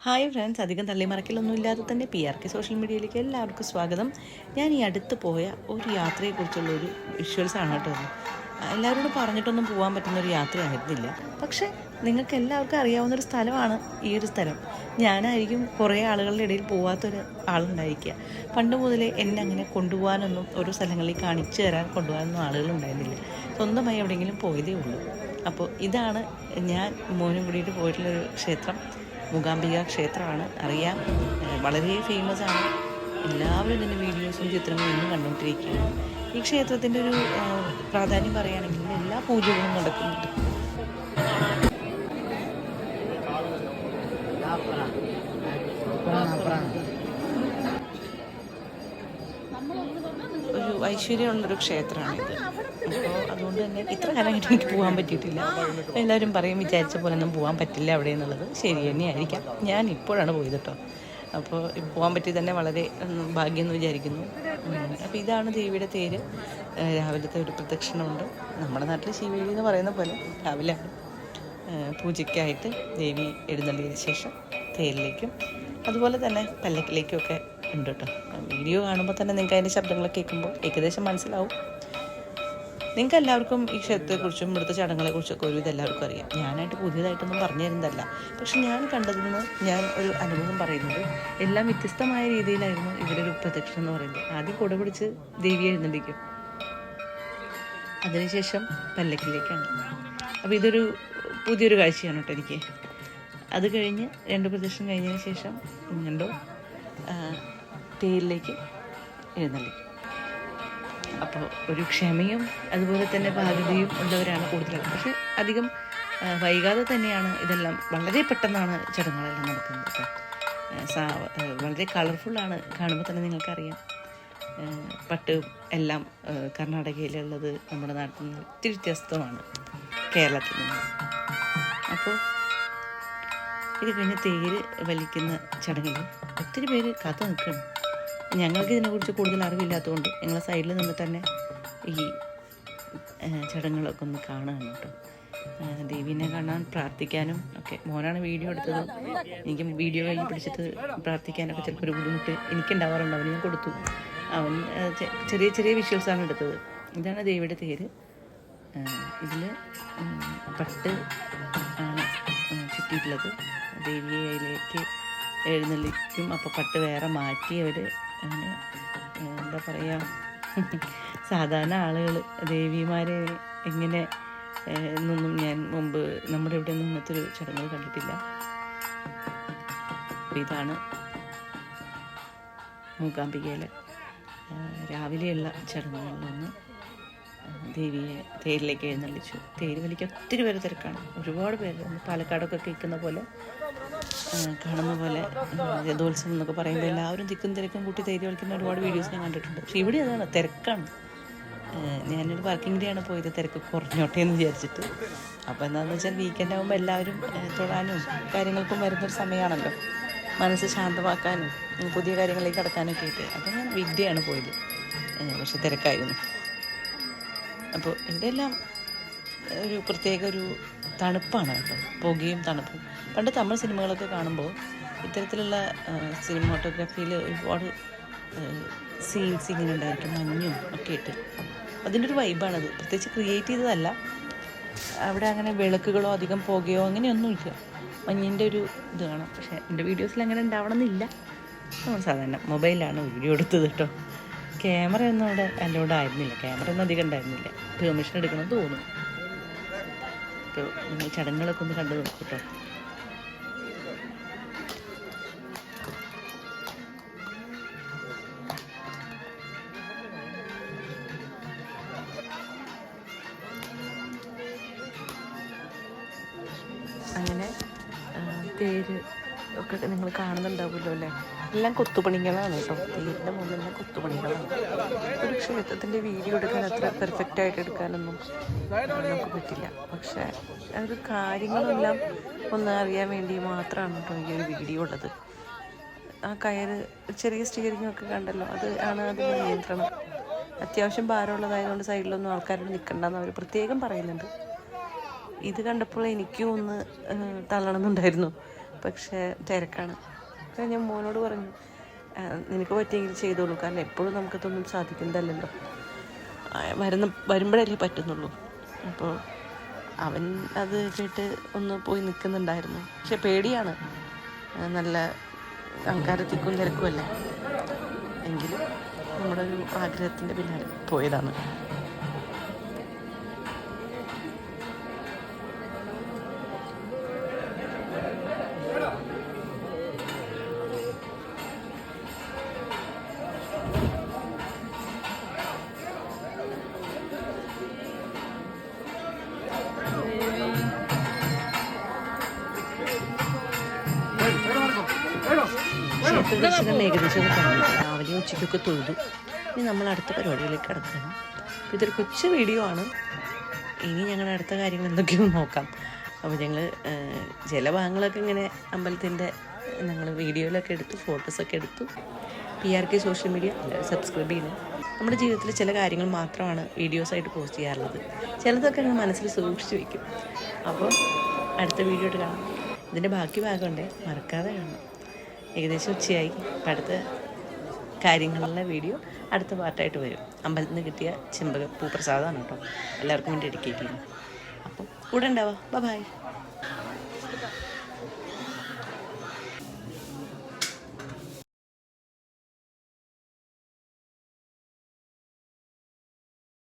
Hi friends, അധികം തള്ളിമറക്കലൊന്നും ഇല്ലാതെ തന്നെ PRK സോഷ്യൽ മീഡിയയിലേക്ക് എല്ലാവർക്കും സ്വാഗതം. ഞാൻ ഈ അടുത്ത് പോയ ഒരു യാത്രയെക്കുറിച്ചുള്ള ഒരു വിഷ്വൽസാണ് കേട്ടോ. എല്ലാവരോടും പറഞ്ഞിട്ടൊന്നും പോകാൻ പറ്റുന്നൊരു യാത്രയായിരുന്നില്ല. പക്ഷേ നിങ്ങൾക്ക് എല്ലാവർക്കും അറിയാവുന്നൊരു സ്ഥലമാണ് ഈ ഒരു സ്ഥലം. ഞാനായിരിക്കും കുറേ ആളുകളുടെ ഇടയിൽ പോകാത്തൊരു ആളുണ്ടായിരിക്കുക. പണ്ട് മുതലേ എന്നെ അങ്ങനെ കൊണ്ടുപോകാനൊന്നും ഓരോ സ്ഥലങ്ങളിൽ കാണിച്ചു തരാൻ കൊണ്ടുപോകാനൊന്നും ആളുകളുണ്ടായിരുന്നില്ല. സ്വന്തമായി എവിടെയെങ്കിലും പോയതേ ഉള്ളൂ. അപ്പോൾ ഇതാണ് ഞാൻ മോനും കൂടിയിട്ട് പോയിട്ടുള്ളൊരു ക്ഷേത്രം. മൂകാംബിക ക്ഷേത്രമാണ്. അറിയാം, വളരെ ഫേമസ് ആണ്. എല്ലാവരും ഇതിൻ്റെ വീഡിയോസും ചിത്രങ്ങളും ഇന്നും കണ്ടുകൊണ്ടിരിക്കുകയാണ്. ഈ ക്ഷേത്രത്തിൻ്റെ ഒരു പ്രാധാന്യം പറയുകയാണെങ്കിൽ എല്ലാ പൂജകളും നടക്കുന്നുണ്ട്. ഒരു ഐശ്വര്യമുള്ളൊരു ക്ഷേത്രമാണിത്. അപ്പോൾ അതുകൊണ്ട് തന്നെ ഇത്ര കാലമായിട്ട് എനിക്ക് പോകാൻ പറ്റിയിട്ടില്ല. എല്ലാവരും പറയും വിചാരിച്ച പോലെ ഒന്നും പോകാൻ പറ്റില്ല അവിടെ എന്നുള്ളത് ശരി തന്നെയായിരിക്കാം. ഞാൻ ഇപ്പോഴാണ് പോയത് കേട്ടോ. അപ്പോൾ പോകാൻ പറ്റി തന്നെ വളരെ ഭാഗ്യം എന്ന് വിചാരിക്കുന്നു. അപ്പോൾ ഇതാണ് ദേവിയുടെ തേര്. രാവിലത്തെ ഒരു പ്രദക്ഷിണമുണ്ട്. നമ്മുടെ നാട്ടിൽ ശിവേലി എന്ന് പറയുന്ന പോലെ രാവിലെയാണ് പൂജയ്ക്കായിട്ട് ദേവി എഴുന്നള്ളിയതിന് ശേഷം തേരിലേക്കും അതുപോലെ തന്നെ പല്ലക്കിലേക്കും ഒക്കെ ഉണ്ട് കേട്ടോ. വീഡിയോ കാണുമ്പോൾ തന്നെ നിങ്ങൾക്ക് അതിൻ്റെ ശബ്ദങ്ങളൊക്കെ കേൾക്കുമ്പോൾ ഏകദേശം മനസ്സിലാവും. നിങ്ങൾക്ക് എല്ലാവർക്കും ഈ ക്ഷേത്രത്തെക്കുറിച്ചും ഇവിടുത്തെ ചടങ്ങുകളെക്കുറിച്ചൊക്കെ ഒരു ഇതെല്ലാവർക്കും അറിയാം. ഞാനായിട്ട് പുതിയതായിട്ടൊന്നും പറഞ്ഞു തരുന്നതല്ല. പക്ഷെ ഞാൻ കണ്ടതിൽ നിന്ന് ഞാൻ ഒരു അനുഭവം പറയുന്നത് എല്ലാം വ്യത്യസ്തമായ രീതിയിലായിരുന്നു ഇവിടെ ഒരു പ്രദക്ഷിണം എന്ന് പറയുന്നത്. ആദ്യം കുട പിടിച്ച് ദേവിയെ എഴുന്നള്ളിക്കും, അതിനുശേഷം പല്ലക്കിലേക്കാണ്. അപ്പോൾ ഇതൊരു പുതിയൊരു കാഴ്ചയാണ് കേട്ടോ എനിക്ക്. അത് കഴിഞ്ഞ് 2 പ്രദക്ഷിണം കഴിഞ്ഞതിന് ശേഷം കണ്ടോ തേരിലേക്ക് എഴുന്നള്ളിക്കും. അപ്പോൾ ഒരു ക്ഷമയും അതുപോലെ തന്നെ ബാധ്യതയും ഉള്ളവരാണ് കൂടുതലും. പക്ഷെ അധികം വൈകാതെ തന്നെയാണ് ഇതെല്ലാം, വളരെ പെട്ടെന്നാണ് ചടങ്ങുകളെല്ലാം നടക്കുന്നത് കേട്ടോ. വളരെ കളർഫുള്ളാണ്. കാണുമ്പോൾ തന്നെ നിങ്ങൾക്കറിയാം. പട്ട് എല്ലാം കർണാടകയിലുള്ളത് നമ്മുടെ നാട്ടിൽ നിന്ന് ഒത്തിരി വ്യത്യസ്തമാണ് കേരളത്തിൽ നിന്ന്. അപ്പോൾ ഇത് കഴിഞ്ഞ് തേര് വലിക്കുന്ന ചടങ്ങിൽ ഒത്തിരി പേര് കാത്തു നിൽക്കണം. ഞങ്ങൾക്ക് ഇതിനെക്കുറിച്ച് കൂടുതൽ അറിവില്ലാത്തതുകൊണ്ട് ഞങ്ങൾ സൈഡിൽ നിന്ന് തന്നെ ഈ ചടങ്ങുകളൊക്കെ ഒന്ന് കാണുകയാണ് കേട്ടോ. ദേവീനെ കാണാൻ പ്രാർത്ഥിക്കാനും ഒക്കെ. മോനാണ് വീഡിയോ എടുത്തത്. എനിക്ക് വീഡിയോ കഴിഞ്ഞ് പിടിച്ചിട്ട് പ്രാർത്ഥിക്കാനൊക്കെ ചിലപ്പോൾ ഒരു ബുദ്ധിമുട്ട് എനിക്കുണ്ടാവാറുണ്ട്. അവന് ഞാൻ കൊടുത്തു. അവൻ ചെറിയ ചെറിയ വിഷ്വൽസാണ് എടുത്തത്. ഇതാണ് ദേവിയുടെ തേര്. ഇതിൽ പട്ട് ആണ് ചുറ്റിയിട്ടുള്ളത്. ദേവിയിലേക്ക് എഴുന്നള്ളിക്കും. അപ്പോൾ പട്ട് വേറെ മാറ്റി അവർ അങ്ങനെ എന്താ പറയുക, സാധാരണ ആളുകൾ ദേവിമാരെ എങ്ങനെ എന്നൊന്നും ഞാൻ മുമ്പ് നമ്മുടെ ഇവിടെ ഒന്നും ഇങ്ങനത്തെ ഒരു ചടങ്ങുകൾ കണ്ടിട്ടില്ല. അപ്പോൾ ഇതാണ് മൂകാംബികയിലെ രാവിലെയുള്ള ചടങ്ങുകളിലൊന്ന്. ദേവിയെ തേരിലേക്ക് എഴുന്നള്ളിച്ചു. തേര് വലിക്ക് ഒത്തിരി പേര് തിരക്കാണ്. ഒരുപാട് പേര്. പാലക്കാടൊക്കെ കേൾക്കുന്ന പോലെ, കാണുന്ന പോലെ രഥോത്സവം എന്നൊക്കെ പറയുമ്പോൾ എല്ലാവരും തിക്കും തിരക്കും കൂട്ടി തേര് കളിക്കുന്ന ഒരുപാട് വീഡിയോസ് ഞാൻ കണ്ടിട്ടുണ്ട്. പക്ഷേ ഇവിടെ അതാണ്, തിരക്കാണ്. ഞാനൊരു വർക്കിംഗ് ഡേ ആണ് പോയത്, തിരക്ക് കുറഞ്ഞോട്ടെ എന്ന് വിചാരിച്ചിട്ട്. അപ്പോൾ എന്താണെന്ന് വെച്ചാൽ വീക്കെൻഡ് ആകുമ്പോൾ എല്ലാവരും തൊഴാനും കാര്യങ്ങൾക്കും വരുന്നൊരു സമയമാണല്ലോ, മനസ്സ് ശാന്തമാക്കാനും പുതിയ കാര്യങ്ങളിലേക്ക് കടക്കാനൊക്കെ ആയിട്ട്. അപ്പോൾ ഞാൻ വിദ്യയാണ് പോയത്. പക്ഷെ തിരക്കായിരുന്നു. അപ്പോൾ ഇവിടെയെല്ലാം ഒരു പ്രത്യേക ഒരു തണുപ്പാണ് കേട്ടോ, പുകയും തണുപ്പും. പണ്ട് തമിഴ് സിനിമകളൊക്കെ കാണുമ്പോൾ ഇത്തരത്തിലുള്ള സിനിമാറ്റോഗ്രാഫിയിൽ ഒരുപാട് സീൻസ് ഇങ്ങനെ ഉണ്ടായിരിക്കും, മഞ്ഞും ഒക്കെ ഇട്ട്. അതിൻ്റെ ഒരു വൈബാണത്. പ്രത്യേകിച്ച് ക്രിയേറ്റ് ചെയ്തതല്ല. അവിടെ അങ്ങനെ വിളക്കുകളോ അധികം പുകയോ അങ്ങനെയൊന്നുമില്ല. മഞ്ഞിൻ്റെ ഒരു ഇത് കാണാം. പക്ഷേ എൻ്റെ വീഡിയോസിൽ അങ്ങനെ ഉണ്ടാവണം എന്നില്ല. നമ്മൾ സാധാരണ മൊബൈലാണ് വീഡിയോ എടുത്തത് കേട്ടോ. ക്യാമറ ഒന്നും അവിടെ എൻ്റെ കൂടെ ആയിരുന്നില്ല. ക്യാമറ ഒന്നും അധികം ഉണ്ടായിരുന്നില്ല. പെർമിഷൻ എടുക്കണമെന്ന് തോന്നുന്നു. അപ്പോൾ നിങ്ങൾ ചടങ്ങുകളൊക്കെ ഒന്ന് കണ്ടു നോക്കൂ കേട്ടോ. അങ്ങനെ തേര് ഒക്കെ നിങ്ങൾ കാണുന്നുണ്ടാവുമല്ലോ അല്ലേ. എല്ലാം കൊത്തുപണികളാണ് കേട്ടോ. തേരിൻ്റെ മുകളിലെല്ലാം കൊത്തുപണികളാണ്. ഒരു ക്ഷേത്രത്തിൻ്റെ വീഡിയോ എടുക്കാൻ അത്ര പെർഫെക്റ്റായിട്ട് എടുക്കാനൊന്നും നമുക്ക് പറ്റില്ല. പക്ഷേ ഒരു കാര്യങ്ങളെല്ലാം ഒന്ന് അറിയാൻ വേണ്ടി മാത്രമാണ് കേട്ടോ ഈ ഒരു വീഡിയോ ഉള്ളത്. ആ കയറ്, ചെറിയ സ്റ്റിയറിങ്ങൊക്കെ കണ്ടല്ലോ, അത് ആണ് അതിൻ്റെ നിയന്ത്രണം. അത്യാവശ്യം ഭാരമുള്ളതായതുകൊണ്ട് സൈഡിലൊന്നും ആൾക്കാരോട് നിൽക്കണ്ടെന്ന് അവർ പ്രത്യേകം പറയുന്നുണ്ട്. ഇത് കണ്ടപ്പോൾ എനിക്കും ഒന്ന് തള്ളണമെന്നുണ്ടായിരുന്നു. പക്ഷേ തിരക്കാണ്. അപ്പോൾ ഞാൻ മോനോട് പറഞ്ഞു, നിനക്ക് പറ്റിയെങ്കിൽ ചെയ്തോളൂ, കാരണം എപ്പോഴും നമുക്കതൊന്നും സാധിക്കുന്നതല്ലല്ലോ, വരുമ്പോഴല്ലേ പറ്റുന്നുള്ളൂ. അപ്പോൾ അവൻ അത് കേട്ട് ഒന്ന് പോയി നിൽക്കുന്നുണ്ടായിരുന്നു. പക്ഷെ പേടിയാണ്, നല്ല ആൾക്കാരെ തിക്കും തിരക്കുമല്ലേ. എങ്കിലും നമ്മുടെ ഒരു ആഗ്രഹത്തിൻ്റെ പിന്നാലെ പോയതാണ്. ക്ഷേത്രദർശനം ഏകദേശം കഴിഞ്ഞു. രാവിലെ ഉച്ചയ്ക്കൊക്കെ തൊഴുതു. ഇനി നമ്മൾ അടുത്ത പരിപാടികളിലേക്ക് കിടക്കണം. ഇതൊരു കൊച്ചു വീഡിയോ ആണ്. ഇനി ഞങ്ങളുടെ അടുത്ത കാര്യങ്ങൾ എന്തൊക്കെയോ നോക്കാം. അപ്പോൾ ഞങ്ങൾ ചില ഭാഗങ്ങളൊക്കെ ഇങ്ങനെ അമ്പലത്തിൻ്റെ ഞങ്ങൾ വീഡിയോയിലൊക്കെ എടുത്തു, ഫോട്ടോസൊക്കെ എടുത്തു. PRK സോഷ്യൽ മീഡിയ സബ്സ്ക്രൈബ് ചെയ്യുന്നത്. നമ്മുടെ ജീവിതത്തിൽ ചില കാര്യങ്ങൾ മാത്രമാണ് വീഡിയോസായിട്ട് പോസ്റ്റ് ചെയ്യാറുള്ളത്. ചിലതൊക്കെ ഞങ്ങൾ മനസ്സിൽ സൂക്ഷിച്ച് വയ്ക്കും. അപ്പോൾ അടുത്ത വീഡിയോ ആയിട്ട് കാണാം. ഇതിൻ്റെ ബാക്കി ഭാഗമുണ്ട്, മറക്കാതെ കാണാം. ഏകദേശം ഉച്ചയായി. അടുത്ത കാര്യങ്ങളിലെ വീഡിയോ അടുത്ത പാർട്ടായിട്ട് വരും. അമ്പലത്തിൽ നിന്ന് കിട്ടിയ ചെമ്പകപ്പൂ പ്രസാദമാണ് കേട്ടോ, എല്ലാവർക്കും വേണ്ടി ഡെഡിക്കേറ്റ് ചെയ്യുന്നു. അപ്പോൾ കൂടെ ഉണ്ടാവാം. ബൈ.